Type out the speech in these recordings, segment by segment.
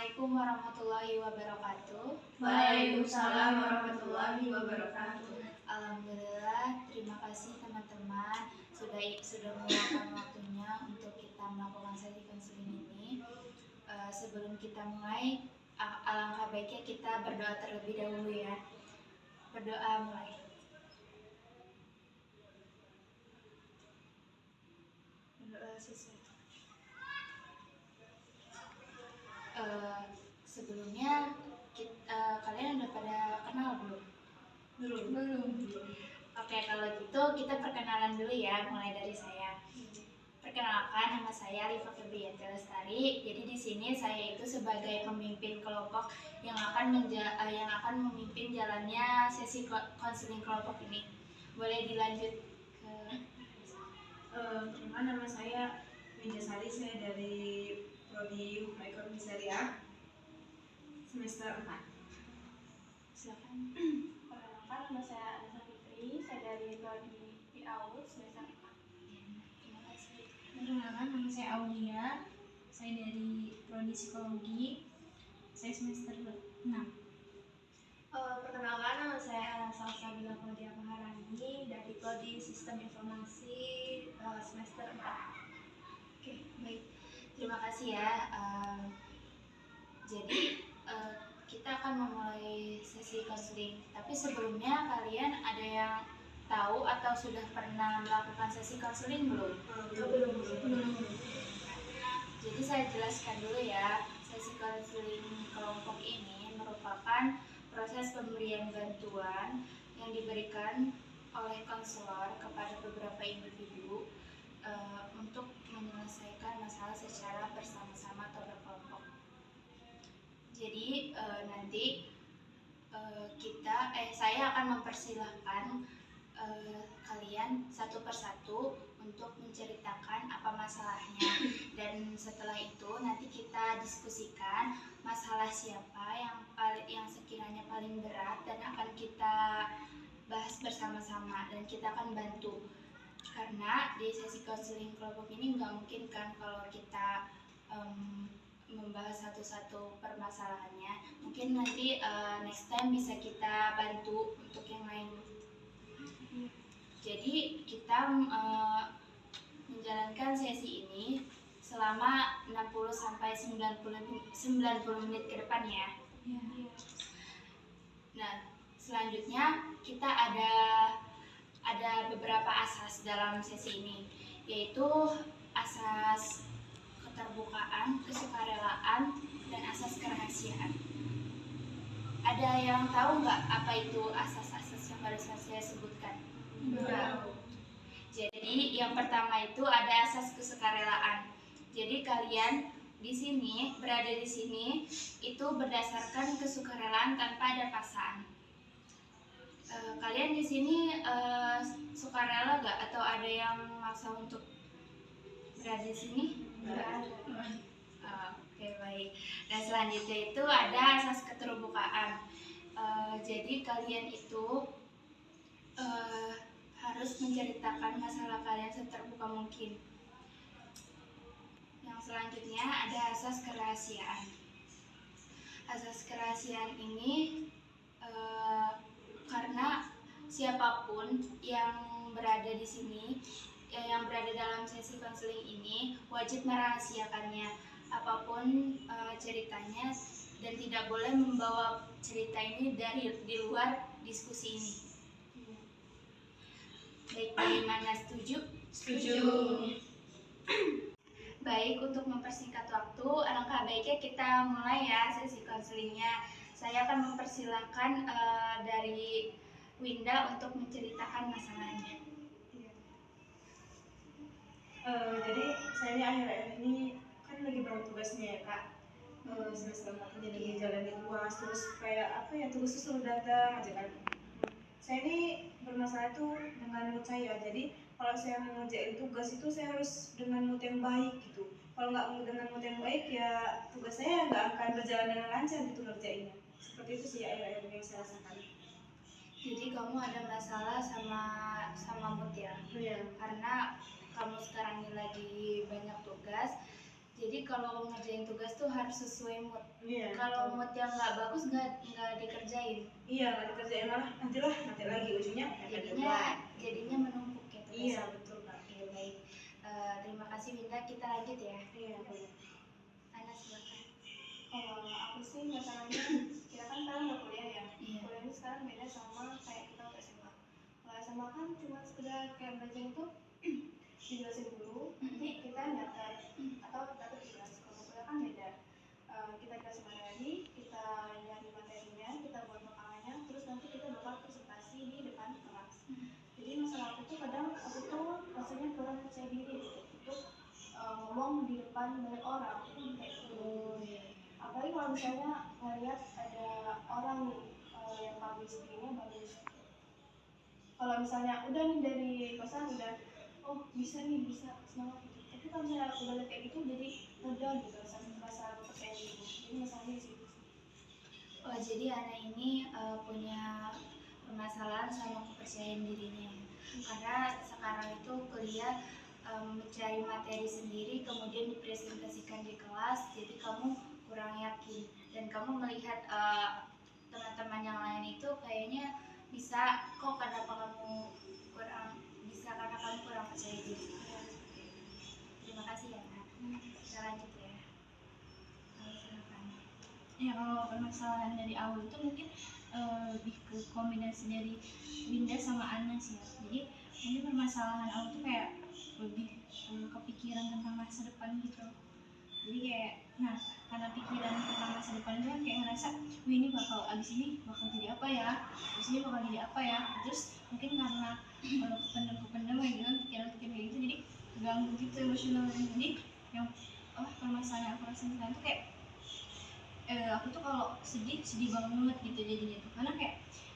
Assalamualaikum warahmatullahi wabarakatuh. Waalaikumsalam warahmatullahi wabarakatuh. Alhamdulillah, terima kasih teman-teman sudah meluangkan waktunya untuk kita melakukan sesi konseling ini. Sebelum kita mulai, alangkah baiknya kita berdoa terlebih dahulu ya. Berdoa mulai. Berdoa sesuatu. Sebelumnya kalian udah pada kenal belum? Belum. Oke, kalau gitu kita perkenalan dulu ya, mulai dari saya. Perkenalkan, nama saya Alifa Febriyanti Lestari. Jadi di sini saya itu sebagai pemimpin kelompok yang akan memimpin jalannya sesi konseling kelompok ini. Boleh dilanjut ke Nama saya Winja Sari, saya dari Prodi Hukum Ekonomi Syariah semester 4. Silakan. Perkenalkan, nama saya Anissa Fitri, saya dari Prodi PAUD semester 4. Terima kasih. Perkenalkan, nama saya Aulia, saya dari Prodi Psikologi, saya semester 6. Perkenalkan, nama saya Salsabila Claudia Maharani dari Prodi Sistem Informasi semester 4. Oke, baik. Terima kasih ya. Jadi kita akan memulai sesi konseling. Tapi sebelumnya kalian ada yang tahu atau sudah pernah melakukan sesi konseling belum? Belum. Jadi saya jelaskan dulu ya. Sesi konseling kelompok ini merupakan proses pemberian bantuan yang diberikan oleh konselor kepada beberapa individu untuk menyelesaikan masalah secara bersama-sama atau berkelompok. Jadi nanti saya akan mempersilahkan kalian satu persatu untuk menceritakan apa masalahnya, dan setelah itu nanti kita diskusikan masalah siapa yang sekiranya paling berat dan akan kita bahas bersama-sama dan kita akan bantu. Karena di sesi konseling kelompok ini nggak mungkin kan kalau kita membahas satu-satu permasalahannya. Mungkin nanti next time bisa kita bantu untuk yang lain. Jadi kita menjalankan sesi ini selama 60 sampai 90 menit ke depan ya. Nah, selanjutnya kita ada beberapa asas dalam sesi ini, yaitu asas keterbukaan, kesukarelaan, dan asas kerahasiaan. Ada yang tahu nggak apa itu asas-asas yang barusan saya sebutkan? Jadi yang pertama itu ada asas kesukarelaan. Jadi kalian di sini berada di sini itu berdasarkan kesukarelaan tanpa ada paksaan. Kalian di sini sukarela nggak atau ada yang maksa untuk berada di sini? Oke, baik. Dan selanjutnya itu ada asas keterbukaan. Jadi kalian itu harus menceritakan masalah kalian seterbuka mungkin. Yang selanjutnya ada asas kerahasiaan. Asas kerahasiaan ini karena siapapun yang berada di sini, yang berada dalam sesi konseling ini wajib merahasiakannya apapun ceritanya, dan tidak boleh membawa cerita ini di luar diskusi ini. Baik, bagaimana, setuju? Setuju. Baik, untuk mempersingkat waktu, alangkah baiknya kita mulai ya sesi konselingnya. Saya akan mempersilahkan dari Winda untuk menceritakan masalahnya. Jadi saya ini akhir-akhir ini kan lagi banyak tugasnya ya Kak. Semester 4 jadi lagi jalanin UAS, terus kayak tugasnya selalu datang aja kan. Saya ini bermasalah tuh dengan mood saya. Jadi kalau saya mau ngerjain tugas itu saya harus dengan mood yang baik gitu. Kalau nggak dengan mood yang baik ya tugas saya nggak akan berjalan dengan lancar gitu ngerjainnya. Seperti itu sih akhir-akhir ini yang saya rasakan. Jadi kamu ada masalah sama mood ya? Iya. Karena kamu sekarang ini lagi banyak tugas Jadi kalau ngerjain tugas tuh harus sesuai mood. Iya. Kalau mood yang nggak bagus nggak dikerjain. Iya, nggak dikerjain malah nanti lagi ujungnya Jadinya menumpuk ya tugasnya. Iya, betul Kak. Oke, baik. Terima kasih Winda, kita lanjut ya. Iya, boleh. Ana silakan. Kalau aku sih masalahnya kita kan sekarang udah kuliah ya. Iya. Kuliah ini sekarang beda sama kayak kita waktu SMA. Kalau SMA kan cuma sekedar kayak belajar itu dijelasin dulu, nanti kita nyatet atau dapat tugas. Kalau kuliah kan beda. Kita dikasih materi, kita nyari materinya, kita buat makalannya, terus nanti kita bakal presentasi di depan kelas. Jadi masalah aku tuh kadang aku tuh rasanya kurang percaya diri gitu untuk ngomong di depan banyak orang kayak gitu. Apalagi kalau misalnya ngeliat ada orang nih yang public speaking-nya bagus. Kalau misalnya udah nih dari kosan udah oh bisa nih, bisa semangat gitu. Tapi kalau misalnya udah liat kayak gitu jadi udah gitu rasa percaya diri. Jadi masalahnya sih. Oh, jadi Ana ini punya permasalahan sama kepercayaan dirinya ya. Karena sekarang itu kuliah mencari materi sendiri kemudian dipresentasikan di kelas, jadi kamu kurang yakin dan kamu melihat teman-teman yang lain itu kayaknya bisa kok, kenapa kamu kurang bisa, karena kamu kurang percaya diri. Terima kasih ya Ana. Kita lanjut ya. Silakan. Ya, kalau permasalahan dari awal itu mungkin lebih ke kombinasi dari Winda sama Ana sih ya. Jadi mungkin permasalahan awal tuh kayak lebih kepikiran tentang masa depan gitu. Jadi kayak, nah karena pikiran tentang masa depan itu kan kayak ngerasa, wih ini abis ini bakal jadi apa ya, abis ini bakal jadi apa ya. Terus mungkin karena kependem kayak gitu kan, pikiran-pikiran kayak gitu, jadi ganggu gitu emosionalnya. Jadi yang permasalahan yang aku rasain sekarang tuh kayak aku tuh kalau sedih banget gitu jadinya tuh, karena kayak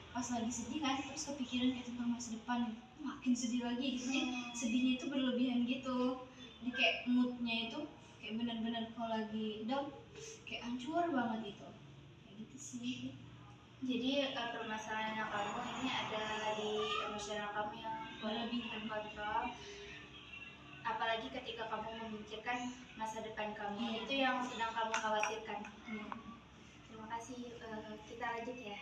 pas lagi sedih kan terus kepikiran kayak tentang masa depan gitu, makin sedih lagi gitu. Jadi sedihnya itu berlebihan gitu, jadi kayak moodnya itu kayak benar-benar kalau lagi down kayak hancur banget gitu, kayak gitu sih. Jadi permasalahan kamu ini ada di emosional kamu yang lebih terkontrol, apalagi ketika kamu memikirkan masa depan kamu, itu yang sedang kamu khawatirkan. Terima kasih. Kita lanjut ya.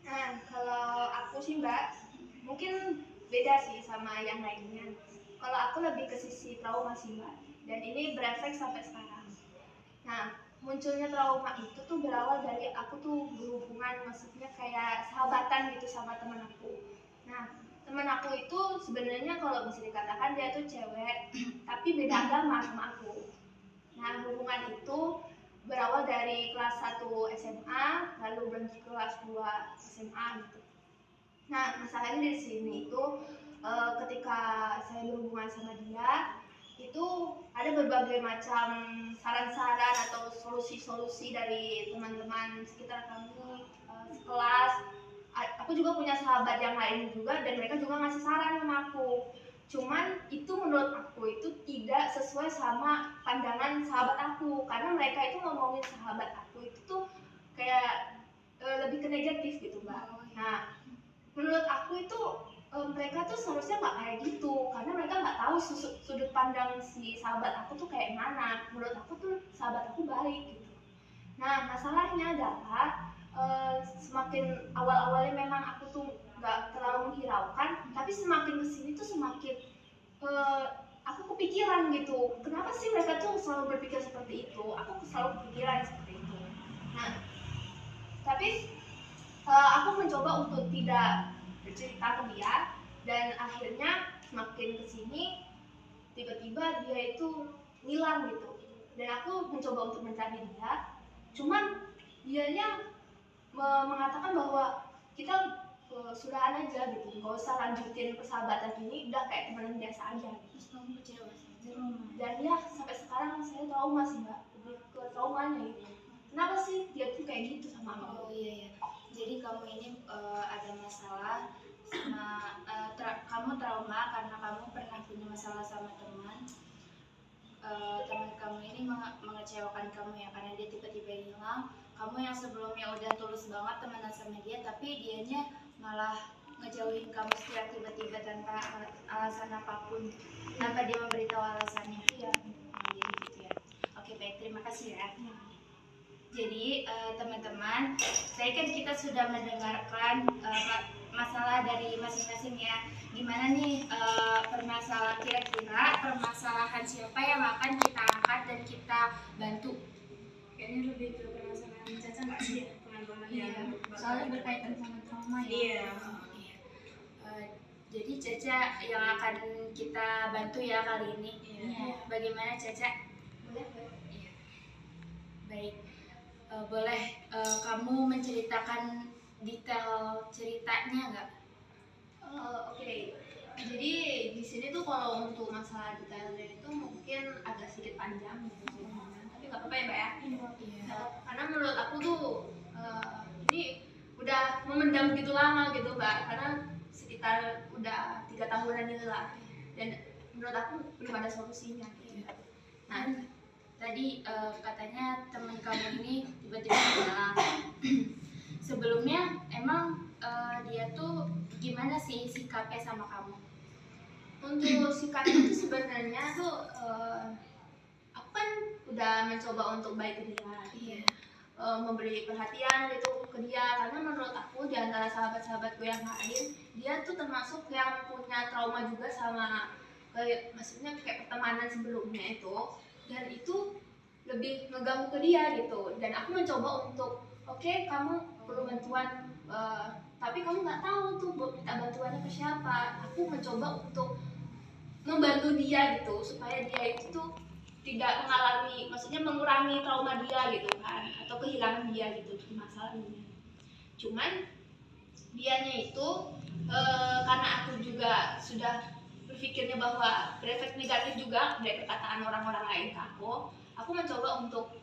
Nah, kalau aku sih Mbak, mungkin beda sih sama yang lainnya. Kalau aku lebih ke sisi trauma sih Mbak, dan ini berefek sampai sekarang. Nah, munculnya trauma itu tuh berawal dari aku tuh berhubungan, maksudnya kayak sahabatan gitu sama teman aku. Nah, teman aku itu sebenarnya kalau bisa dikatakan dia tuh cewek, tapi beda agama sama aku. Nah, hubungan itu berawal dari kelas 1 SMA, lalu berlanjut ke kelas 2 SMA gitu. Nah, masalahnya di sini itu ketika saya berhubungan sama dia, itu ada berbagai macam saran-saran atau solusi-solusi dari teman-teman sekitar kami, sekelas. Aku juga punya sahabat yang lain juga, dan mereka juga ngasih saran sama aku. Cuman itu menurut aku itu tidak sesuai sama pandangan sahabat aku, karena mereka itu ngomongin sahabat aku itu tuh kayak lebih ke negatif gitu Mbak. Nah, menurut aku itu mereka tuh seharusnya nggak kayak gitu, karena mereka nggak tahu sudut pandang si sahabat aku tuh kayak mana. Menurut aku tuh sahabat aku baik gitu. Nah, masalahnya adalah semakin awal-awalnya memang aku tuh nggak terlalu menghiraukan, tapi semakin kesini tuh semakin aku kepikiran gitu, kenapa sih mereka tuh selalu berpikir seperti itu. Aku selalu kepikiran seperti itu. Nah, tapi aku mencoba untuk tidak bercerita ke dia, dan akhirnya semakin kesini tiba-tiba dia itu ngilang gitu, dan aku mencoba untuk mencari dia, cuman dianya mengatakan bahwa kita sudahan aja gitu, nggak usah lanjutin persahabatan ini, udah kayak teman biasa aja. Terus kamu kecewa sih? Dan ya sampai sekarang saya trauma sih Mbak, lebih ke traumanya gitu. Kenapa sih dia tuh kayak gitu sama aku? Oh iya ya. Jadi kamu ini ada masalah sama kamu trauma karena kamu pernah punya masalah sama teman. Teman kamu ini mengecewakan kamu ya, karena dia tiba-tiba hilang. Kamu yang sebelumnya udah tulus banget temenan sama dia, tapi dianya malah ngejauhin kamu secara tiba-tiba tanpa alasan apapun, tanpa dia memberitahu alasannya. Iya. Jadi gitu. baik, terima kasih ya. Jadi teman-teman, tadi kan kita sudah mendengarkan masalah dari masing-masing ya. Gimana nih permasalahan, kira-kira permasalahan siapa yang akan kita angkat dan kita bantu? Kayaknya lebih ke permasalahan Caca nggak sih ya, pengalaman yang Soalnya berkaitan sama trauma ya. Iya. Jadi Caca yang akan kita bantu ya kali ini. Iya. Bagaimana Caca? Boleh? Iya. Baik. Boleh kamu menceritakan detail ceritanya nggak? Oke. Jadi di sini tuh kalau untuk masalah detailnya itu mungkin agak sedikit panjang gitu ceritanya. Tapi nggak apa-apa ya Mbak ya. Iya. Karena menurut aku tuh ini udah memendam gitu lama gitu Mbak. Karena sekitar udah 3 tahunan ini lah. Dan menurut aku belum ada solusinya gitu. Nah, Tadi katanya teman kamu ini tiba-tiba hilang. Sebelumnya emang dia tuh gimana sih sikapnya sama kamu? untuk sikapnya tuh sebenarnya tuh aku kan udah mencoba untuk baik ke dia gitu. Memberi perhatian gitu ke dia, karena menurut aku di antara sahabat-sahabatku yang lain dia tuh termasuk yang punya trauma juga sama maksudnya kayak pertemanan sebelumnya itu, dan itu lebih ngeganggu ke dia gitu. Dan aku mencoba untuk oke, kamu perlu bantuan, tapi kamu nggak tahu tuh minta bantuannya ke siapa. Aku mencoba untuk membantu dia gitu supaya dia itu tuh tidak mengalami, maksudnya mengurangi trauma dia gitu kan, atau kehilangan dia gitu di masa lalunya. Cuman dianya itu karena aku juga sudah berpikirnya bahwa berefek negatif juga dari perkataan orang-orang lain ke aku mencoba untuk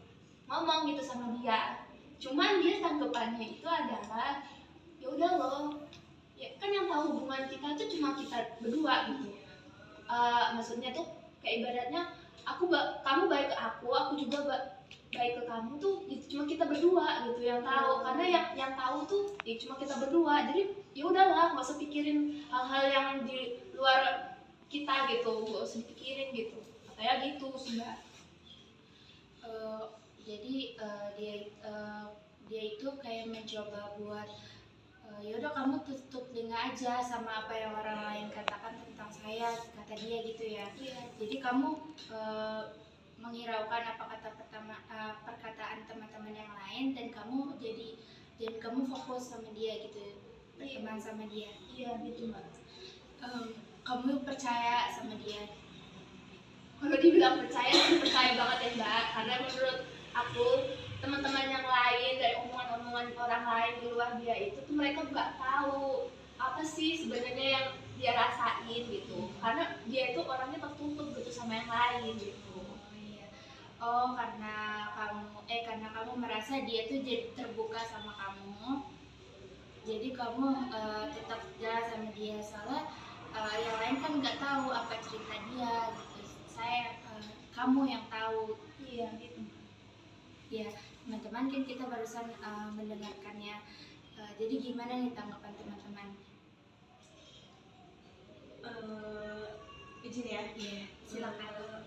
ngomong gitu sama dia. Cuman dia tanggapannya itu adalah ya udah loh, ya kan yang tahu hubungan kita tuh cuma kita berdua gitu. Maksudnya tuh kayak ibaratnya kamu baik ke aku juga baik ke kamu tuh cuma kita berdua gitu yang tahu. Karena yang tahu tuh ya cuma kita berdua, jadi ya udahlah nggak usah pikirin hal-hal yang di luar kita gitu, nggak usah pikirin gitu, katanya gitu sih Mbak. Jadi dia itu kayak mencoba buat yaudah kamu tutup telinga aja sama apa yang orang lain katakan tentang saya, kata dia gitu ya. Jadi kamu menghiraukan apa kata perkataan teman-teman yang lain, dan kamu fokus sama dia gitu, berteman sama dia. Iya gitu Mbak. Kamu percaya sama dia? Kalau dibilang percaya sih percaya banget ya Mbak, karena menurut aku teman-teman yang lain dari omongan-omongan orang lain di luar dia itu tuh mereka nggak tahu apa sih sebenarnya yang dia rasain gitu, karena dia itu orangnya tertutup gitu sama yang lain gitu. Oh, karena kamu merasa dia tuh jadi terbuka sama kamu, jadi kamu tetap jalan sama dia. Soalnya yang lain kan nggak tahu apa cerita dia gitu. Kamu yang tahu. Iya gitu. Ya, teman-teman, kan kita barusan mendengarkannya. Jadi gimana nih tanggapan teman-teman? Izin ya. Iya, silakan.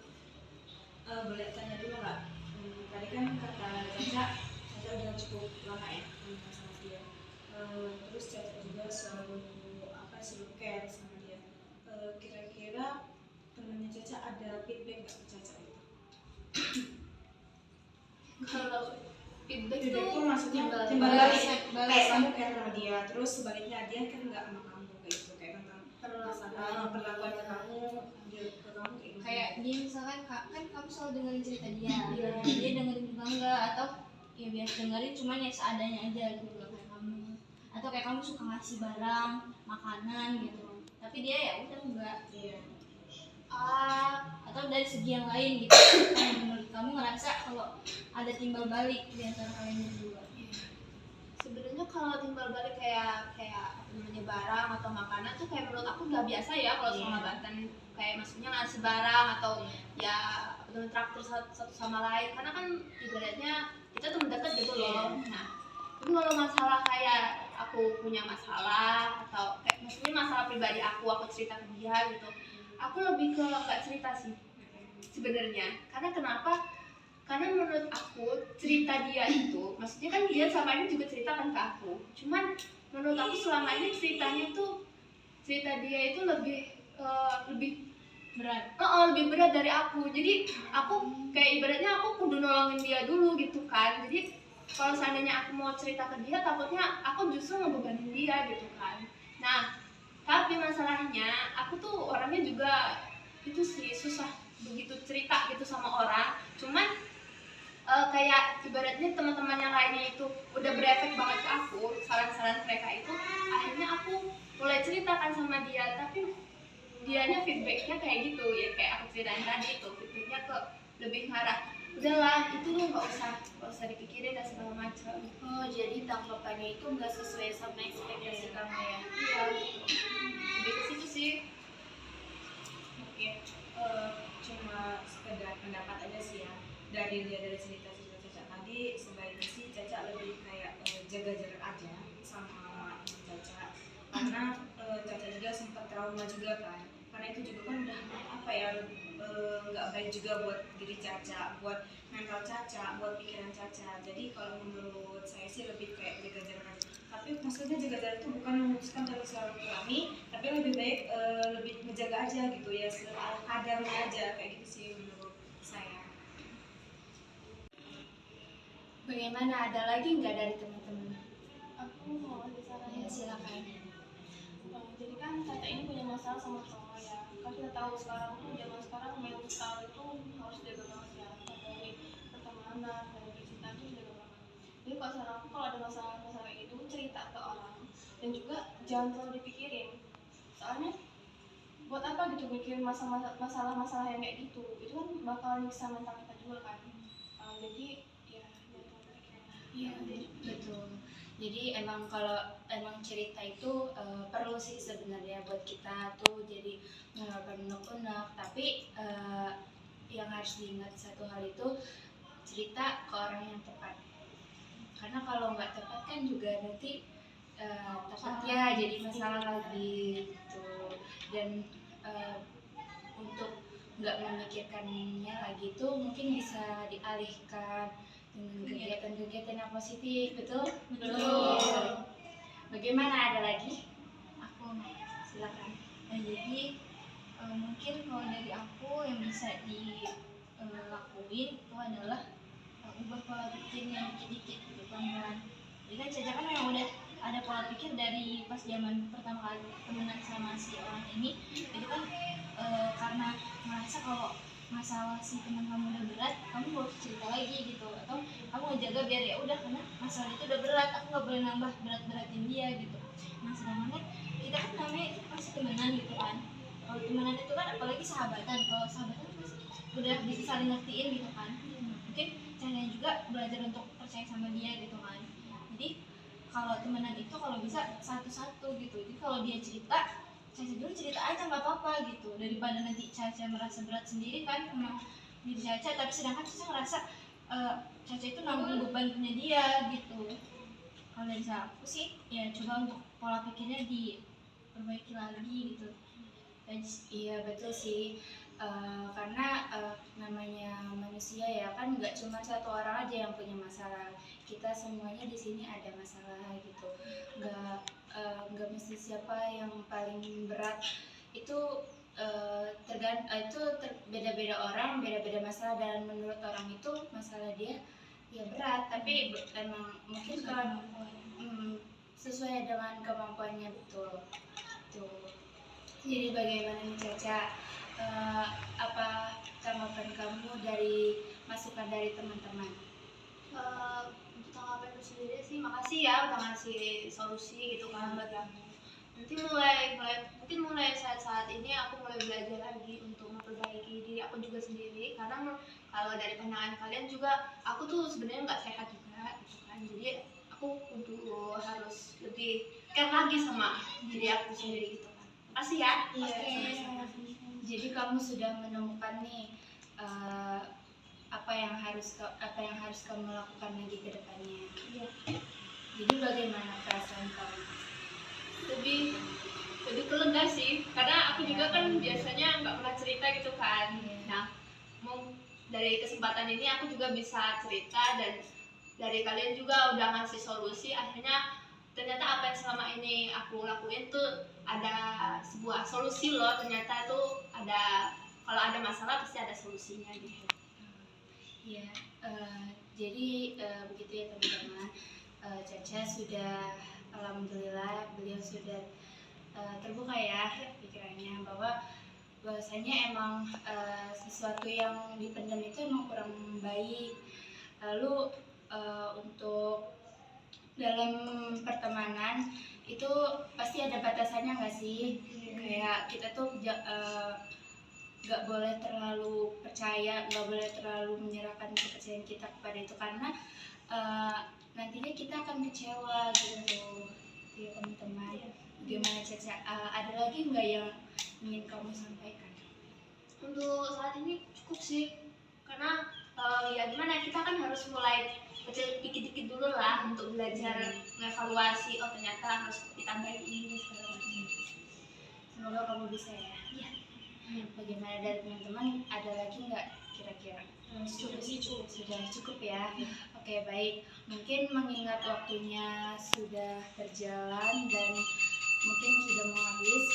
Boleh tanya dulu nggak? Tadi kan kata Caca udah cukup lama ya sama dia. Terus Caca juga selalu care sama dia. Kira-kira temannya Caca ada feedback nggak ke Caca itu? Kalau feedback Feedback tuh tuh maksudnya timbal balik. balik. Kayak kamu care sama dia, terus sebaliknya dia kan nggak sama kamu kayak gitu, kayak tentang perlakuan ke kamu, dia ke kamu kayak gitu. Kayak dia misalkan kan kamu selalu dengerin cerita dia, dia dengerin juga enggak, atau ya biasa dengerin cuman ya seadanya aja gitu, nggak kayak kamu. Atau kayak kamu suka ngasih barang makanan gitu, tapi dia ya udah enggak. Iya. Atau dari segi yang lain gitu, menurut kamu ngerasa kalau ada timbal balik di antara kalian berdua. sebenarnya kalau timbal balik kayak apa namanya barang atau makanan tuh kayak menurut aku udah biasa ya kalau sahabatan, kayak maksudnya ngasih barang atau ya traktir satu sama lain, karena kan ibaratnya kita teman dekat gitu loh. Nah, tapi kalau masalah kayak aku punya masalah atau kayak maksudnya masalah pribadi aku cerita ke dia gitu, aku lebih ke gak cerita sih sebenarnya. Karena kenapa? karena menurut aku cerita dia itu, maksudnya kan dia sama ini juga ceritakan ke aku, cuman menurut aku selama ini cerita dia itu lebih berat. lebih berat dari aku. Jadi aku kayak ibaratnya aku kudu nolongin dia dulu gitu kan. Jadi kalau seandainya aku mau cerita ke dia, takutnya aku justru ngebebanin dia gitu kan. Nah, tapi masalahnya aku tuh orangnya juga itu sih susah begitu cerita gitu sama orang. Cuman kayak ibaratnya teman-teman yang lainnya itu udah berefek banget ke aku, saran-saran mereka itu, akhirnya aku mulai ceritakan sama dia, tapi dianya feedbacknya kayak gitu ya, kayak aku ceritain tadi itu feedbacknya ke lebih ngarah, udahlah itu tuh nggak usah dipikirin dan segala macam. Oh, jadi tanggapannya itu nggak sesuai sama ekspektasi kamu ya? Iya, lebih ke situ sih. Oke, cuma sekedar pendapat aja sih ya. Dari cerita Caca tadi, sebaiknya sih Caca lebih kayak jaga jarak aja sama Caca, karena Caca juga sempat trauma juga kan, karena itu juga kan udah apa ya, nggak baik juga buat diri Caca, buat mental Caca, buat pikiran Caca. Jadi kalau menurut saya sih lebih kayak jaga jarak aja. Tapi maksudnya jaga jarak itu bukan memutuskan dari silaturahmi, tapi lebih baik lebih menjaga aja gitu ya, kadarnya aja kayak gitu sih menurut saya. Bagaimana, ada lagi nggak dari teman-teman? Aku mau ada saran. Ya, silakan. Jadi kan Caca ini punya masalah sama trauma ya. Kan kita tahu sekarang tuh zaman sekarang mental itu harus jaga banget ya. Dari pertemanan, dari cinta itu jaga banget. Jadi kalau saran aku, kalau ada masalah-masalah itu cerita ke orang, dan juga jangan terlalu dipikirin. Soalnya buat apa gitu mikirin masalah-masalah yang kayak gitu? Itu kan bakal nyiksa mental kita juga kan. Jadi ya jangan terlalu dipikirin. Iya, betul. Jadi emang kalau emang cerita itu perlu sih sebenarnya buat kita tuh jadi mengeluarkan unek-unek. Tapi yang harus diingat satu hal itu, cerita ke orang yang tepat. Karena kalau nggak tepat kan juga nanti takutnya jadi masalah lagi gitu. Dan untuk nggak memikirkannya lagi itu mungkin bisa dialihkan dengan kegiatan-kegiatan yang positif, betul? Betul. Bagaimana, ada lagi? Aku Silakan. jadi mungkin kalau dari aku yang bisa dilakuin itu adalah ubah pola pikirnya dikit-dikit gitu, pelan-pelan. Jadi kan Caca kan memang udah ada pola pikir dari pas zaman pertama kali temenan sama si orang ini, itu kan karena merasa kalau masalah si teman kamu udah berat, kamu gak usah cerita lagi gitu, atau kamu ngejaga biar ya udah, karena masalah itu udah berat, aku nggak boleh nambah berat-beratin dia gitu. Nah sedangkan kan kita kan namanya itu masih temenan gitu kan. Kalau temenan itu kan apalagi sahabatan, kalau sahabatan pasti udah bisa saling ngertiin gitu kan. Mungkin caranya juga belajar untuk percaya sama dia gitu kan. Jadi kalau temenan itu kalau bisa satu-satu gitu. Jadi kalau dia cerita, Caca dulu cerita aja nggak apa-apa gitu, daripada nanti Caca merasa berat sendiri kan sama diri Caca, tapi sedangkan Caca ngerasa Caca itu nanggung beban punya dia gitu. Kalau dari aku sih ya coba untuk pola pikirnya diperbaiki lagi gitu. Iya, betul sih. Karena namanya manusia ya kan, nggak cuma satu orang aja yang punya masalah. Kita semuanya di sini ada masalah gitu. Nggak mesti siapa yang paling berat. Itu beda-beda orang, beda-beda masalah, dan menurut orang itu masalah dia ya berat, tapi emang mungkin kalau sesuai dengan kemampuannya, betul. Tuh. Jadi bagaimana nih Caca, apa tanggapan kamu dari masukan dari teman-teman? Untuk tanggapanku sendiri sih, makasih ya udah ngasih solusi gitu kan buat aku. Nanti mungkin mulai saat-saat ini aku mulai belajar lagi untuk memperbaiki diri aku juga sendiri, karena kalau dari pandangan kalian juga aku tuh sebenarnya nggak sehat juga gitu kan. Jadi aku kudu harus lebih care lagi sama diri aku sendiri gitu kan. Makasih ya. Jadi kamu sudah menemukan nih apa yang harus kamu lakukan lagi ke depannya. Iya. Jadi bagaimana perasaan kamu? Lebih kelega sih, karena aku juga kan biasanya nggak pernah cerita gitu kan. Nah, dari kesempatan ini aku juga bisa cerita, dan dari kalian juga udah ngasih solusi. Akhirnya ternyata apa yang selama ini aku lakuin tuh ada sebuah solusi loh. Ternyata tuh ada, kalau ada masalah pasti ada solusinya gitu. Ya, jadi begitu ya teman-teman. Caca sudah, alhamdulillah beliau sudah terbuka ya pikirannya bahwasanya emang sesuatu yang dipendam itu emang kurang baik. Lalu untuk dalam pertemanan itu pasti ada batasannya nggak sih? Kayak kita tuh nggak boleh terlalu percaya, nggak boleh terlalu menyerahkan kepercayaan kita kepada itu, karena nantinya kita akan kecewa gitu ya teman-teman. Gimana Caca? Ada lagi nggak yang ingin kamu sampaikan? Untuk saat ini cukup sih, karena ya gimana, kita kan harus mulai kecil dikit-dikit dulu lah untuk belajar mengevaluasi, oh ternyata harus ditambahin ini segala macam. Semoga kamu bisa ya. Iya. Bagaimana dari teman-teman? Ada lagi nggak kira-kira? Cukup. Sudah cukup ya. Oke, baik. Mungkin mengingat waktunya sudah berjalan dan mungkin sudah mau habis,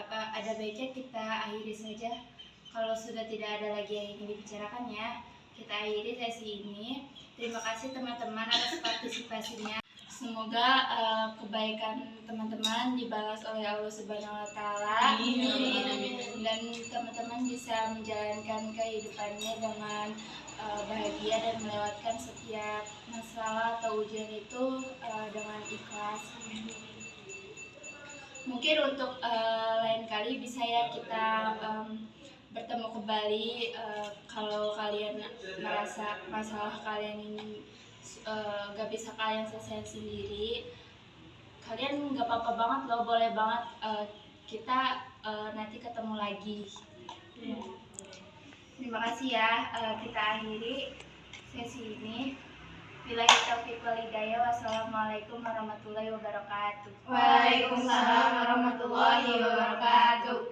ada baiknya kita akhiri saja. Kalau sudah tidak ada lagi yang ingin dibicarakan ya, kita akhiri sesi ini. Terima kasih teman-teman atas partisipasinya. Semoga kebaikan teman-teman dibalas oleh Allah Subhanahu wa Ta'ala. Dan teman-teman bisa menjalankan kehidupannya dengan bahagia dan melewatkan setiap masalah atau ujian itu dengan ikhlas. Mungkin untuk lain kali bisa ya kita bertemu kembali. Kalau kalian merasa masalah kalian ini gak bisa kalian selesai sendiri, kalian gak apa-apa banget loh, boleh banget kita nanti ketemu lagi. Terima kasih ya, kita akhiri sesi ini. Billahi taufiq wal hidayah. Wassalamualaikum warahmatullahi wabarakatuh. Waalaikumsalam warahmatullahi wabarakatuh.